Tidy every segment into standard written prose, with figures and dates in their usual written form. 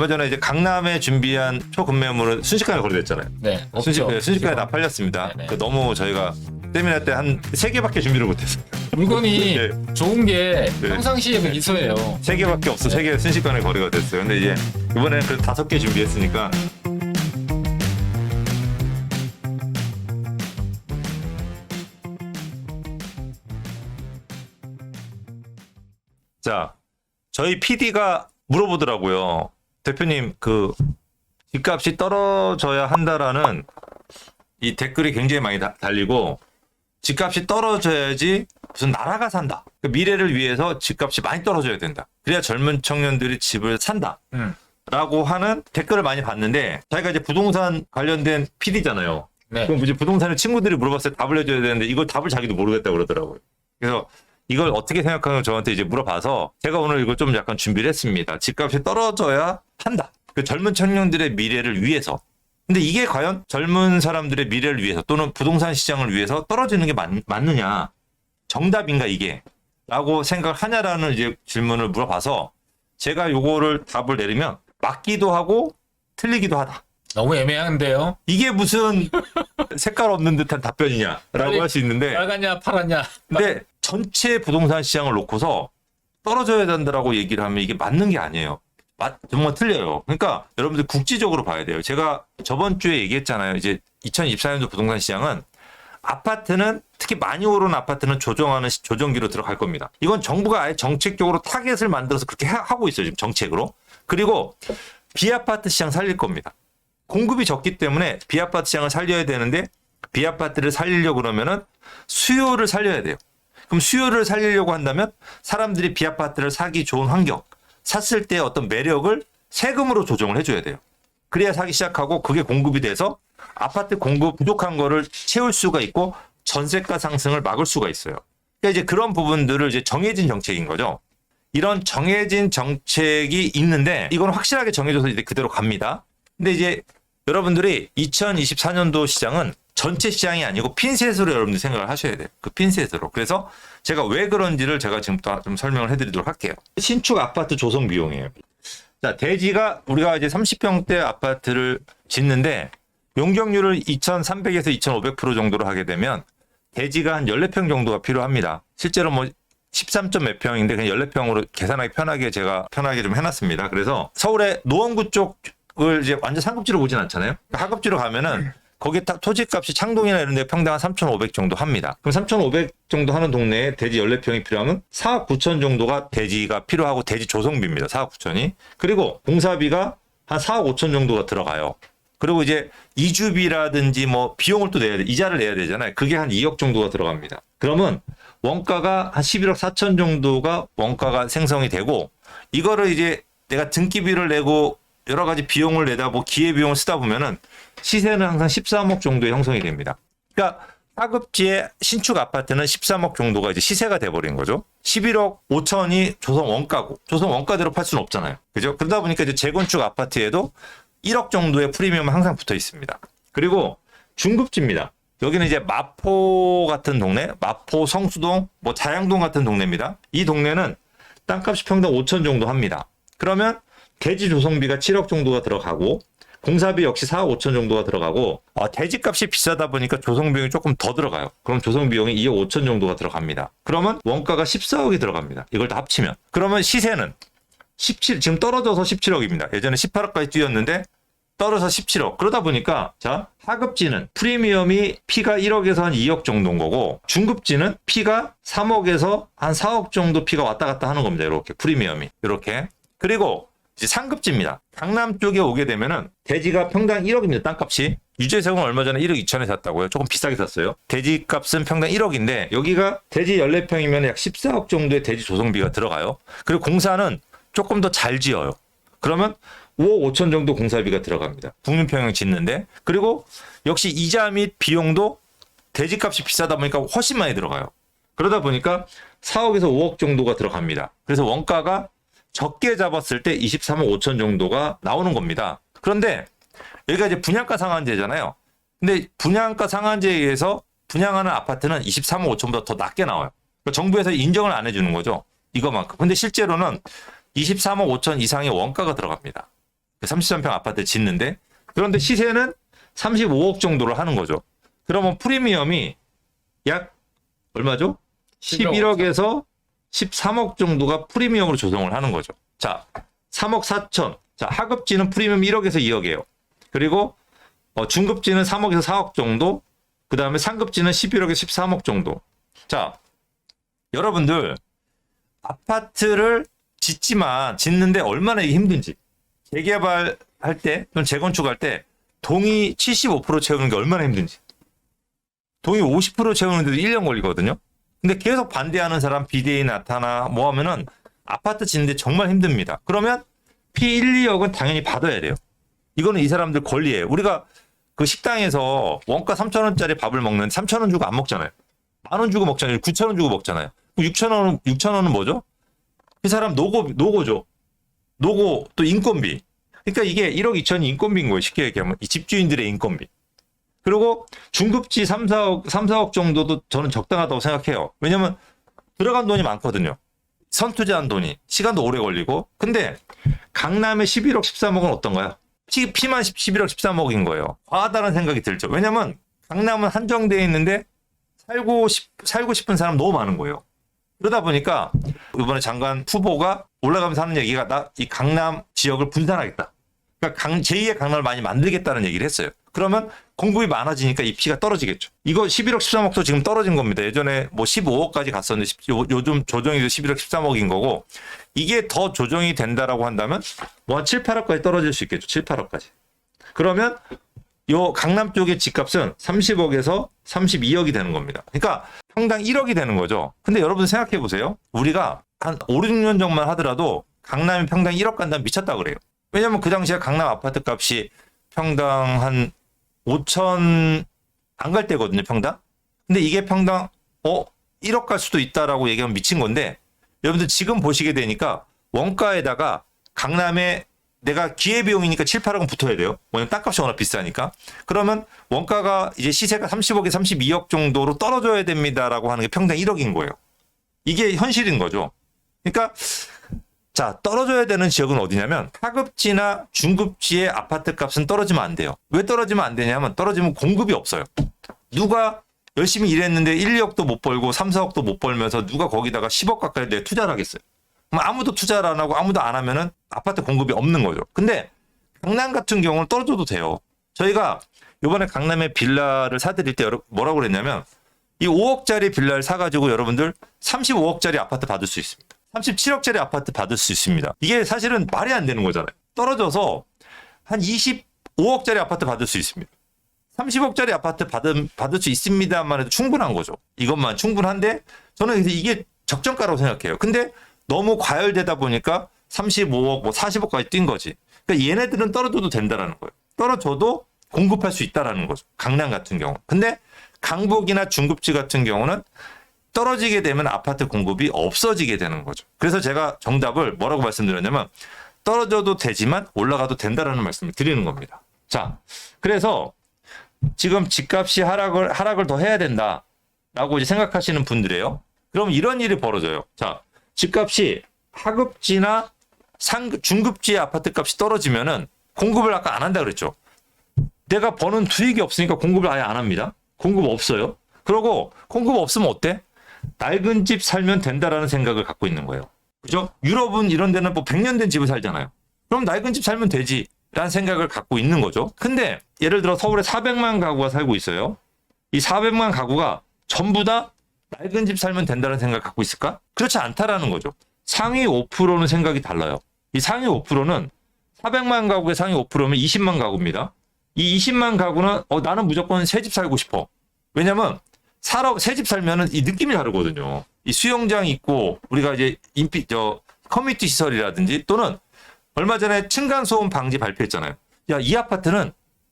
얼마 전에 이제 강남에 준비한 초급매물은 순식간에 거래됐잖아요. 네, 순식간에 다 팔렸습니다. 네네. 그 너무 저희가 세미나 때 한 3개밖에 준비를 못했어요. 물건이 네. 좋은 게 네. 평상시에 미소예요. 3개밖에 없어. 3개 순식간에 거래가 됐어요. 근데 이제 이번에는 그래도 5개 준비했으니까 자, 저희 PD가 물어보더라고요. 대표님, 그 집값이 떨어져야 한다라는 이 댓글이 굉장히 많이 달리고 집값이 떨어져야지 무슨 나라가 산다. 그 미래를 위해서 집값이 많이 떨어져야 된다. 그래야 젊은 청년들이 집을 산다. 라고 하는 댓글을 많이 봤는데 자기가 이제 부동산 관련된 PD잖아요. 네. 그럼 이제 부동산을 친구들이 물어봤을 때 답을 해줘야 되는데 이걸 답을 자기도 모르겠다고 그러더라고요. 그래서 이걸 어떻게 생각하는 저한테 이제 물어봐서 제가 오늘 이걸 좀 약간 준비를 했습니다. 집값이 떨어져야 한다. 그 젊은 청년들의 미래를 위해서. 근데 이게 과연 젊은 사람들의 미래를 위해서 또는 부동산 시장을 위해서 떨어지는 게 맞느냐? 정답인가 이게? 라고 생각하냐라는 이제 질문을 물어봐서 제가 요거를 답을 내리면 맞기도 하고 틀리기도 하다. 너무 애매한데요. 이게 무슨 색깔 없는 듯한 답변이냐라고 할 수 있는데 빨갛냐 파랗냐. 근데 전체 부동산 시장을 놓고서 떨어져야 된다라고 얘기를 하면 이게 맞는 게 아니에요. 정말 틀려요. 그러니까 여러분들 국지적으로 봐야 돼요. 제가 저번 주에 얘기했잖아요. 이제 2024년도 부동산 시장은 아파트는 특히 많이 오른 아파트는 조정하는 조정기로 들어갈 겁니다. 이건 정부가 아예 정책적으로 타겟을 만들어서 그렇게 하고 있어요. 지금 정책으로. 그리고 비아파트 시장 살릴 겁니다. 공급이 적기 때문에 비아파트 시장을 살려야 되는데 비아파트를 살리려고 그러면은 수요를 살려야 돼요. 그럼 수요를 살리려고 한다면 사람들이 비아파트를 사기 좋은 환경, 샀을 때 어떤 매력을 세금으로 조정을 해줘야 돼요. 그래야 사기 시작하고 그게 공급이 돼서 아파트 공급 부족한 거를 채울 수가 있고 전세가 상승을 막을 수가 있어요. 그러니까 이제 그런 부분들을 이제 정해진 정책인 거죠. 이런 정해진 정책이 있는데 이건 확실하게 정해져서 이제 그대로 갑니다. 근데 이제 여러분들이 2024년도 시장은 전체 시장이 아니고 핀셋으로 여러분들 생각을 하셔야 돼요. 그 핀셋으로. 그래서 제가 왜 그런지를 제가 지금부터 좀 설명을 해드리도록 할게요. 신축 아파트 조성 비용이에요. 자, 대지가 우리가 이제 30평대 아파트를 짓는데 용적률을 2,300에서 2,500% 정도로 하게 되면 대지가 한 14평 정도가 필요합니다. 실제로 뭐 13점 몇 평인데 그냥 14평으로 계산하기 편하게 제가 편하게 좀 해놨습니다. 그래서 서울의 노원구 쪽을 이제 완전 상급지로 보진 않잖아요. 하급지로 가면은 거기에 딱 토지값이 창동이나 이런 데 평당 한 3,500 정도 합니다. 그럼 3,500 정도 하는 동네에 대지 14평이 필요하면 4억 9천 정도가 대지가 필요하고 대지 조성비입니다. 4억 9천이. 그리고 공사비가 한 4억 5천 정도가 들어가요. 그리고 이제 이주비라든지 뭐 비용을 또 내야 돼. 이자를 내야 되잖아요. 그게 한 2억 정도가 들어갑니다. 그러면 원가가 한 11억 4천 정도가 원가가 생성이 되고 이거를 이제 내가 등기비를 내고 여러 가지 비용을 내다 뭐 기회비용을 쓰다 보면은 시세는 항상 13억 정도에 형성이 됩니다. 그러니까 하급지의 신축 아파트는 13억 정도가 이제 시세가 돼버린 거죠. 11억 5천이 조성 원가고 조성 원가대로 팔 수는 없잖아요. 그죠? 그러다 보니까 이제 재건축 아파트에도 1억 정도의 프리미엄은 항상 붙어 있습니다. 그리고 중급지입니다. 여기는 이제 마포 같은 동네, 마포 성수동, 뭐 자양동 같은 동네입니다. 이 동네는 땅값이 평당 5천 정도 합니다. 그러면 대지 조성비가 7억 정도가 들어가고 공사비 역시 4억 5천 정도가 들어가고 대지값이 비싸다 보니까 조성비용이 조금 더 들어가요. 그럼 조성비용이 2억 5천 정도가 들어갑니다. 그러면 원가가 14억이 들어갑니다. 이걸 다 합치면. 그러면 시세는 17, 지금 떨어져서 17억입니다. 예전에 18억까지 뛰었는데 떨어져서 17억. 그러다 보니까 자 하급지는 프리미엄이 피가 1억에서 한 2억 정도인 거고 중급지는 피가 3억에서 한 4억 정도 피가 왔다 갔다 하는 겁니다. 이렇게 프리미엄이. 이렇게. 그리고 이제 상급지입니다. 강남 쪽에 오게 되면은 대지가 평당 1억입니다. 땅값이. 유재석은 얼마 전에 1억 2천에 샀다고요. 조금 비싸게 샀어요. 대지 값은 평당 1억인데 여기가 대지 14평이면 약 14억 정도의 대지 조성비가 들어가요. 그리고 공사는 조금 더 잘 지어요. 그러면 5억 5천 정도 공사비가 들어갑니다. 국민평형 짓는데. 그리고 역시 이자 및 비용도 대지값이 비싸다 보니까 훨씬 많이 들어가요. 그러다 보니까 4억에서 5억 정도가 들어갑니다. 그래서 원가가 적게 잡았을 때 23억 5천 정도가 나오는 겁니다. 그런데 여기가 이제 분양가 상한제잖아요. 근데 분양가 상한제에 의해서 분양하는 아파트는 23억 5천보다 더 낮게 나와요. 그러니까 정부에서 인정을 안 해주는 거죠. 이거만큼. 근데 실제로는 23억 5천 이상의 원가가 들어갑니다. 33평 아파트 짓는데 그런데 시세는 35억 정도를 하는 거죠. 그러면 프리미엄이 약 얼마죠? 11억에서 13억 정도가 프리미엄으로 조성을 하는 거죠. 자, 3억 4천. 자, 하급지는 프리미엄 1억에서 2억이에요. 그리고 중급지는 3억에서 4억 정도. 그 다음에 상급지는 11억에서 13억 정도. 자, 여러분들 아파트를 짓는데 얼마나 이게 힘든지. 재개발할 때, 또는 재건축할 때 동의 75% 채우는 게 얼마나 힘든지. 동의 50% 채우는데도 1년 걸리거든요. 근데 계속 반대하는 사람 비대위 나타나 뭐 하면은 아파트 짓는데 정말 힘듭니다. 그러면 피 1, 2억은 당연히 받아야 돼요. 이거는 이 사람들 권리예요. 우리가 그 식당에서 원가 3,000원짜리 밥을 먹는데 3,000원 주고 안 먹잖아요. 10,000원 주고 먹잖아요. 9,000원 주고 먹잖아요. 6,000원은 뭐죠? 그 사람 노고죠. 노고 또 인건비. 그러니까 이게 1억 2천이 인건비인 거예요. 쉽게 얘기하면 이 집주인들의 인건비. 그리고 중급지 3, 4억 정도도 저는 적당하다고 생각해요. 왜냐면 들어간 돈이 많거든요. 선투자한 돈이. 시간도 오래 걸리고. 근데 강남의 11억 13억은 어떤가요? 피만 11억 13억인 거예요. 과하다는 생각이 들죠. 왜냐면 강남은 한정되어 있는데 살고 싶은 사람 너무 많은 거예요. 그러다 보니까 이번에 장관 후보가 올라가면서 하는 얘기가 나 이 강남 지역을 분산하겠다. 그러니까 제2의 강남을 많이 만들겠다는 얘기를 했어요. 그러면 공급이 많아지니까 이 피가 떨어지겠죠. 이거 11억 13억도 지금 떨어진 겁니다. 예전에 뭐 15억까지 갔었는데 요즘 조정이 11억 13억인 거고 이게 더 조정이 된다라고 한다면 뭐 한 7, 8억까지 떨어질 수 있겠죠. 7, 8억까지. 그러면 요 강남 쪽의 집값은 30억에서 32억이 되는 겁니다. 그러니까 평당 1억이 되는 거죠. 근데 여러분 생각해 보세요. 우리가 한 5, 6년 전만 하더라도 강남이 평당 1억 간다면 미쳤다 그래요. 왜냐면 그 당시에 강남 아파트 값이 평당 한 5천 안 갈 때거든요, 평당. 근데 이게 평당 1억 갈 수도 있다라고 얘기하면 미친 건데 여러분들 지금 보시게 되니까 원가에다가 강남에 내가 기회비용이니까 7, 8억은 붙어야 돼요. 왜냐면 땅값이 워낙 비싸니까. 그러면 원가가 이제 시세가 30억에 32억 정도로 떨어져야 됩니다라고 하는 게 평당 1억인 거예요. 이게 현실인 거죠. 그러니까 자, 떨어져야 되는 지역은 어디냐면 하급지나 중급지의 아파트 값은 떨어지면 안 돼요. 왜 떨어지면 안 되냐면 떨어지면 공급이 없어요. 누가 열심히 일했는데 1, 2억도 못 벌고 3, 4억도 못 벌면서 누가 거기다가 10억 가까이 내 투자를 하겠어요. 그럼 아무도 투자를 안 하고 아무도 안 하면은 아파트 공급이 없는 거죠. 근데 강남 같은 경우는 떨어져도 돼요. 저희가 이번에 강남에 빌라를 사드릴 때 뭐라고 그랬냐면 이 5억짜리 빌라를 사가지고 여러분들 35억짜리 아파트 받을 수 있습니다. 37억짜리 아파트 받을 수 있습니다. 이게 사실은 말이 안 되는 거잖아요. 떨어져서 한 25억짜리 아파트 받을 수 있습니다. 30억짜리 아파트 받을 수 있습니다만 해도 충분한 거죠. 이것만 충분한데 저는 이게 적정가라고 생각해요. 근데 너무 과열되다 보니까 35억, 뭐 40억까지 뛴 거지. 그러니까 얘네들은 떨어져도 된다라는 거예요. 떨어져도 공급할 수 있다라는 거죠. 강남 같은 경우. 근데 강북이나 중급지 같은 경우는 떨어지게 되면 아파트 공급이 없어지게 되는 거죠. 그래서 제가 정답을 뭐라고 말씀드렸냐면 떨어져도 되지만 올라가도 된다라는 말씀을 드리는 겁니다. 자, 그래서 지금 집값이 하락을 더 해야 된다라고 이제 생각하시는 분들이에요. 그럼 이런 일이 벌어져요. 자, 집값이 하급지나 중급지의 아파트 값이 떨어지면은 공급을 아까 안 한다 그랬죠. 내가 버는 수익이 없으니까 공급을 아예 안 합니다. 공급 없어요. 그러고 공급 없으면 어때? 낡은 집 살면 된다라는 생각을 갖고 있는 거예요. 그죠? 유럽은 이런 데는 뭐 100년 된 집을 살잖아요. 그럼 낡은 집 살면 되지라는 생각을 갖고 있는 거죠. 근데 예를 들어 서울에 400만 가구가 살고 있어요. 이 400만 가구가 전부 다 낡은 집 살면 된다는 생각을 갖고 있을까? 그렇지 않다라는 거죠. 상위 5%는 생각이 달라요. 이 상위 5%는 400만 가구의 상위 5%면 20만 가구입니다. 이 20만 가구는 나는 무조건 새 집 살고 싶어. 왜냐면 새 집 살면은 이 느낌이 다르거든요. 이 수영장 있고 우리가 이제 커뮤니티 시설이라든지 또는 얼마 전에 층간소음 방지 발표했잖아요. 야, 이 아파트는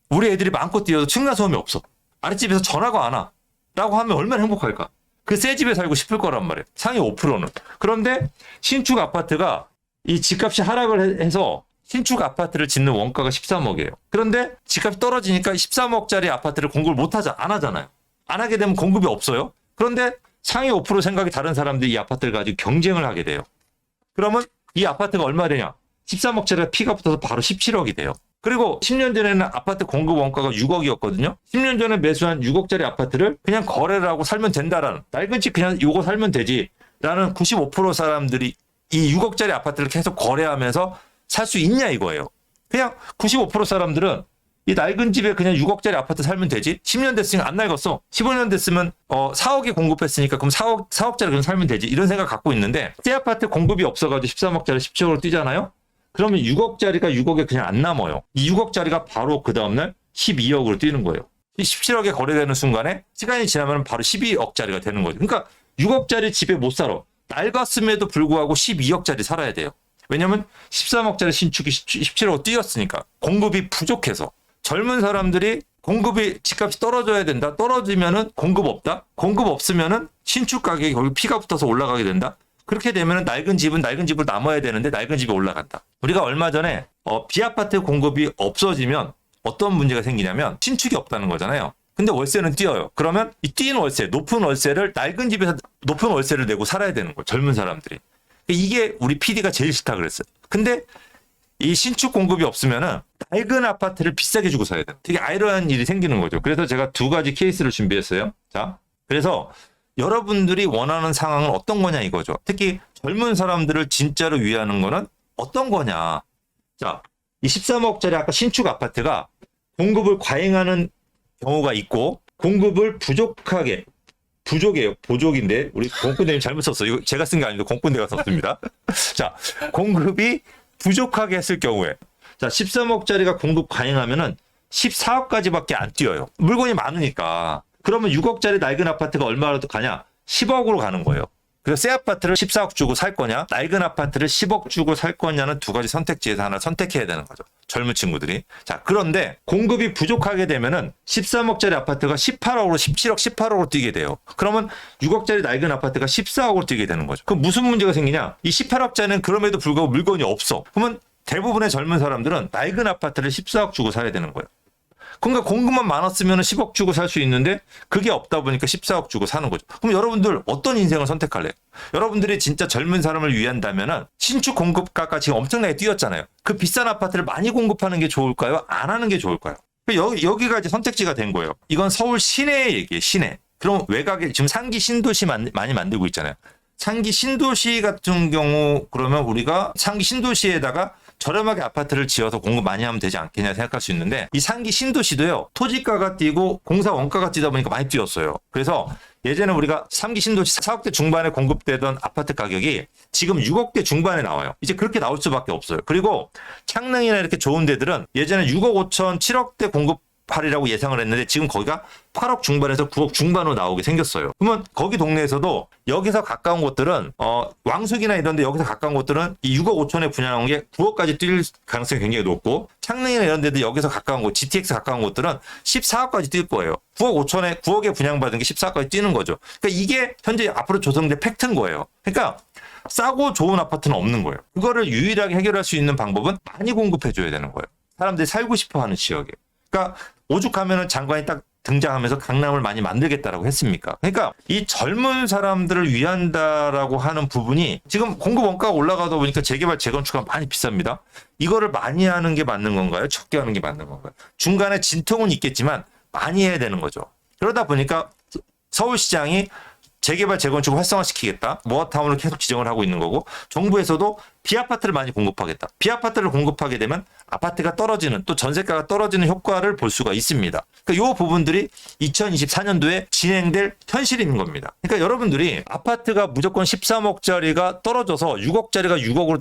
우리 애들이 마음껏 뛰어도 층간소음이 없어. 아랫집에서 전화가 안 와. 라고 하면 얼마나 행복할까? 그 새 집에 살고 싶을 거란 말이에요. 상위 5%는. 그런데 신축 아파트가 이 집값이 하락을 해서 신축 아파트를 짓는 원가가 13억이에요. 그런데 집값이 떨어지니까 13억짜리 아파트를 공급을 안 하잖아요. 안 하게 되면 공급이 없어요. 그런데 상위 5% 생각이 다른 사람들이 이 아파트를 가지고 경쟁을 하게 돼요. 그러면 이 아파트가 얼마 되냐? 13억짜리가 피가 붙어서 바로 17억이 돼요. 그리고 10년 전에는 아파트 공급 원가가 6억이었거든요. 10년 전에 매수한 6억짜리 아파트를 그냥 거래를 하고 살면 된다라는, 낡은 집 그냥 요거 살면 되지라는 95% 사람들이 이 6억짜리 아파트를 계속 거래하면서 살 수 있냐 이거예요. 그냥 95% 사람들은 이 낡은 집에 그냥 6억짜리 아파트 살면 되지. 10년 됐으니까 안 낡았어. 15년 됐으면 4억에 공급했으니까 그럼 4억짜리 그냥 살면 되지. 이런 생각 갖고 있는데 새 아파트 공급이 없어가지고 13억짜리 17억으로 뛰잖아요. 그러면 6억짜리가 6억에 그냥 안 남아요. 이 6억짜리가 바로 그 다음날 12억으로 뛰는 거예요. 이 17억에 거래되는 순간에 시간이 지나면 바로 12억짜리가 되는 거죠. 그러니까 6억짜리 집에 못 살아. 낡았음에도 불구하고 12억짜리 살아야 돼요. 왜냐면 13억짜리 신축이 17억 뛰었으니까. 공급이 부족해서. 젊은 사람들이 공급이 집값이 떨어져야 된다. 떨어지면은 공급 없다. 공급 없으면은 신축 가격이 거기 피가 붙어서 올라가게 된다. 그렇게 되면은 낡은 집은 낡은 집으로 남아야 되는데 낡은 집이 올라간다. 우리가 얼마 전에 비아파트 공급이 없어지면 어떤 문제가 생기냐면 신축이 없다는 거잖아요. 근데 월세는 뛰어요. 그러면 이 뛰는 월세, 높은 월세를 낡은 집에서 높은 월세를 내고 살아야 되는 거예요. 젊은 사람들이. 이게 우리 PD가 제일 싫다 그랬어요. 근데 이 신축 공급이 없으면은 낡은 아파트를 비싸게 주고 사야 돼요. 되게 아이러니한 일이 생기는 거죠. 그래서 제가 두 가지 케이스를 준비했어요. 자, 그래서 여러분들이 원하는 상황은 어떤 거냐 이거죠. 특히 젊은 사람들을 진짜로 위하는 거는 어떤 거냐. 자, 이 13억짜리 아까 신축 아파트가 공급을 과잉하는 경우가 있고 공급을 부족이에요. 보족인데 우리 공군대님 잘못 썼어요. 이거 제가 쓴 게 아니고 공군대가 썼습니다. 자, 공급이 부족하게 했을 경우에 자 13억짜리가 공급 과잉하면은 14억까지밖에 안 뛰어요. 물건이 많으니까. 그러면 6억짜리 낡은 아파트가 얼마라도 가냐? 10억으로 가는 거예요. 그래서 새 아파트를 14억 주고 살 거냐? 낡은 아파트를 10억 주고 살 거냐는 두 가지 선택지에서 하나 선택해야 되는 거죠. 젊은 친구들이. 자, 그런데 공급이 부족하게 되면은 13억짜리 아파트가 18억으로 17억, 18억으로 뛰게 돼요. 그러면 6억짜리 낡은 아파트가 14억으로 뛰게 되는 거죠. 그럼 무슨 문제가 생기냐? 이 18억짜리는 그럼에도 불구하고 물건이 없어. 그러면 대부분의 젊은 사람들은 낡은 아파트를 14억 주고 사야 되는 거예요. 그러니까 공급만 많았으면 10억 주고 살 수 있는데 그게 없다 보니까 14억 주고 사는 거죠. 그럼 여러분들 어떤 인생을 선택할래요? 여러분들이 진짜 젊은 사람을 위한다면은 신축 공급가가 지금 엄청나게 뛰었잖아요. 그 비싼 아파트를 많이 공급하는 게 좋을까요? 안 하는 게 좋을까요? 여기가 이제 선택지가 된 거예요. 이건 서울 시내의 얘기예요. 시내. 그럼 외곽에 지금 상기 신도시 많이 만들고 있잖아요. 상기 신도시 같은 경우 그러면 우리가 상기 신도시에다가 저렴하게 아파트를 지어서 공급 많이 하면 되지 않겠냐 생각할 수 있는데 이 상기 신도시도요. 토지가가 뛰고 공사 원가가 뛰다 보니까 많이 뛰었어요. 그래서 예전에 우리가 상기 신도시 4억대 중반에 공급되던 아파트 가격이 지금 6억대 중반에 나와요. 이제 그렇게 나올 수밖에 없어요. 그리고 창릉이나 이렇게 좋은 데들은 예전에 6억 5천 7억대 공급하리라고 예상을 했는데 지금 거기가 8억 중반에서 9억 중반으로 나오게 생겼어요. 그러면 거기 동네에서도 여기서 가까운 곳들은 왕숙이나 이런 데 여기서 가까운 곳들은 이 6억 5천에 분양한 게 9억까지 뛸 가능성이 굉장히 높고 창릉이나 이런 데도 여기서 가까운 곳 GTX 가까운 곳들은 14억까지 뛸 거예요. 9억에 분양받은 게 14억까지 뛰는 거죠. 그러니까 이게 현재 앞으로 조성된 팩트인 거예요. 그러니까 싸고 좋은 아파트는 없는 거예요. 그거를 유일하게 해결할 수 있는 방법은 많이 공급해 줘야 되는 거예요. 사람들이 살고 싶어 하는 지역에. 그러니까 오죽하면은 장관이 딱 등장하면서 강남을 많이 만들겠다라고 했습니까? 그러니까 이 젊은 사람들을 위한다라고 하는 부분이 지금 공급 원가가 올라가다 보니까 재개발 재건축가 많이 비쌉니다. 이거를 많이 하는 게 맞는 건가요? 적게 하는 게 맞는 건가요? 중간에 진통은 있겠지만 많이 해야 되는 거죠. 그러다 보니까 서울시장이 재개발 재건축을 활성화시키겠다. 모아타운을 계속 지정을 하고 있는 거고 정부에서도 비아파트를 많이 공급하겠다. 비아파트를 공급하게 되면 아파트가 떨어지는 또 전세가가 떨어지는 효과를 볼 수가 있습니다. 그러니까 이 부분들이 2024년도에 진행될 현실인 겁니다. 그러니까 여러분들이 아파트가 무조건 13억짜리가 떨어져서 6억짜리가 6억으로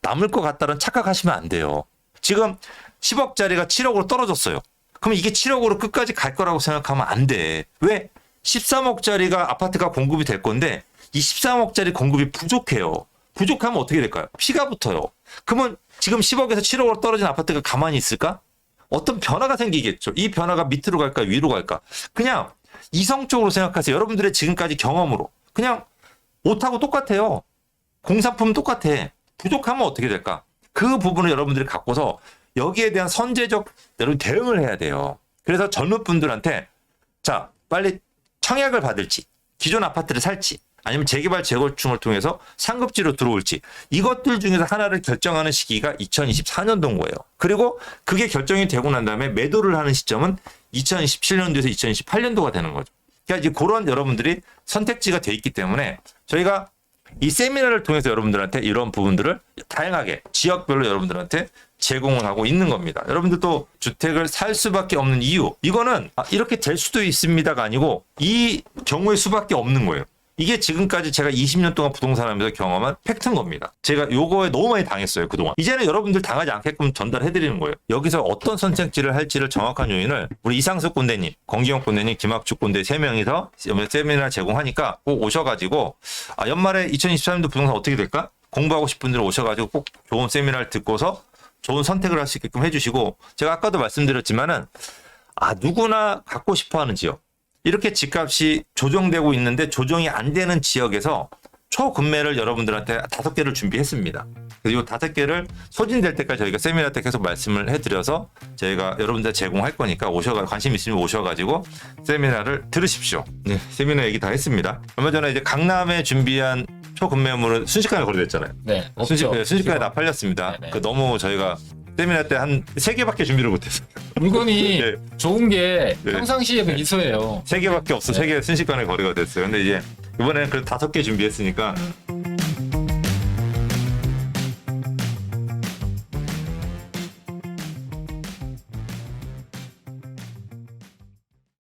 남을 것 같다는 착각하시면 안 돼요. 지금 10억짜리가 7억으로 떨어졌어요. 그럼 이게 7억으로 끝까지 갈 거라고 생각하면 안 돼. 왜? 13억짜리가 아파트가 공급이 될 건데 이 13억짜리 공급이 부족해요. 부족하면 어떻게 될까요? 피가 붙어요. 그러면 지금 10억에서 7억으로 떨어진 아파트가 가만히 있을까? 어떤 변화가 생기겠죠. 이 변화가 밑으로 갈까 위로 갈까? 그냥 이성적으로 생각하세요. 여러분들의 지금까지 경험으로. 그냥 옷하고 똑같아요. 공산품 똑같아. 부족하면 어떻게 될까? 그 부분을 여러분들이 갖고서 여기에 대한 선제적 대응을 해야 돼요. 그래서 젊은 분들한테 자 빨리 청약을 받을지 기존 아파트를 살지 아니면 재개발 재건축을 통해서 상급지로 들어올지 이것들 중에서 하나를 결정하는 시기가 2024년도인 거예요. 그리고 그게 결정이 되고 난 다음에 매도를 하는 시점은 2027년도에서 2028년도가 되는 거죠. 그러니까 이제 그런 여러분들이 선택지가 돼 있기 때문에 저희가 이 세미나를 통해서 여러분들한테 이런 부분들을 다양하게 지역별로 여러분들한테 제공을 하고 있는 겁니다. 여러분들도 주택을 살 수밖에 없는 이유, 이거는 이렇게 될 수도 있습니다가 아니고 이 경우의 수밖에 없는 거예요. 이게 지금까지 제가 20년 동안 부동산 하면서 경험한 팩트인 겁니다. 제가 요거에 너무 많이 당했어요, 그동안. 이제는 여러분들 당하지 않게끔 전달해드리는 거예요. 여기서 어떤 선택지를 할지를 정확한 요인을 우리 이상숙 꼰대님, 권기영 꼰대님, 김학축 꼰대 3명이서 세미나 제공하니까 꼭 오셔가지고 연말에 2024년도 부동산 어떻게 될까? 공부하고 싶은 분들 오셔가지고 꼭 좋은 세미나를 듣고서 좋은 선택을 할 수 있게끔 해주시고, 제가 아까도 말씀드렸지만은 누구나 갖고 싶어하는 지역, 이렇게 집값이 조정되고 있는데 조정이 안 되는 지역에서 초급매를 여러분들한테 5개를 준비했습니다. 그리고 5개를 소진될 때까지 저희가 세미나 때 계속 말씀을 해드려서 저희가 여러분들 제공할 거니까 관심 있으면 오셔가지고 세미나를 들으십시오. 네, 세미나 얘기 다 했습니다. 얼마 전에 이제 강남에 준비한 초급매물은 순식간에 거래됐잖아요. 네. 순식간에 다 팔렸습니다. 네네. 너무 저희가 세미나 때 한 3개밖에 준비를 못했어요. 물건이 네. 좋은 게 네. 평상시에도 있어요. 3개밖에 없어. 네. 3개 순식간에 거래가 됐어요. 근데 이제 이번에는 그래도 5개 준비했으니까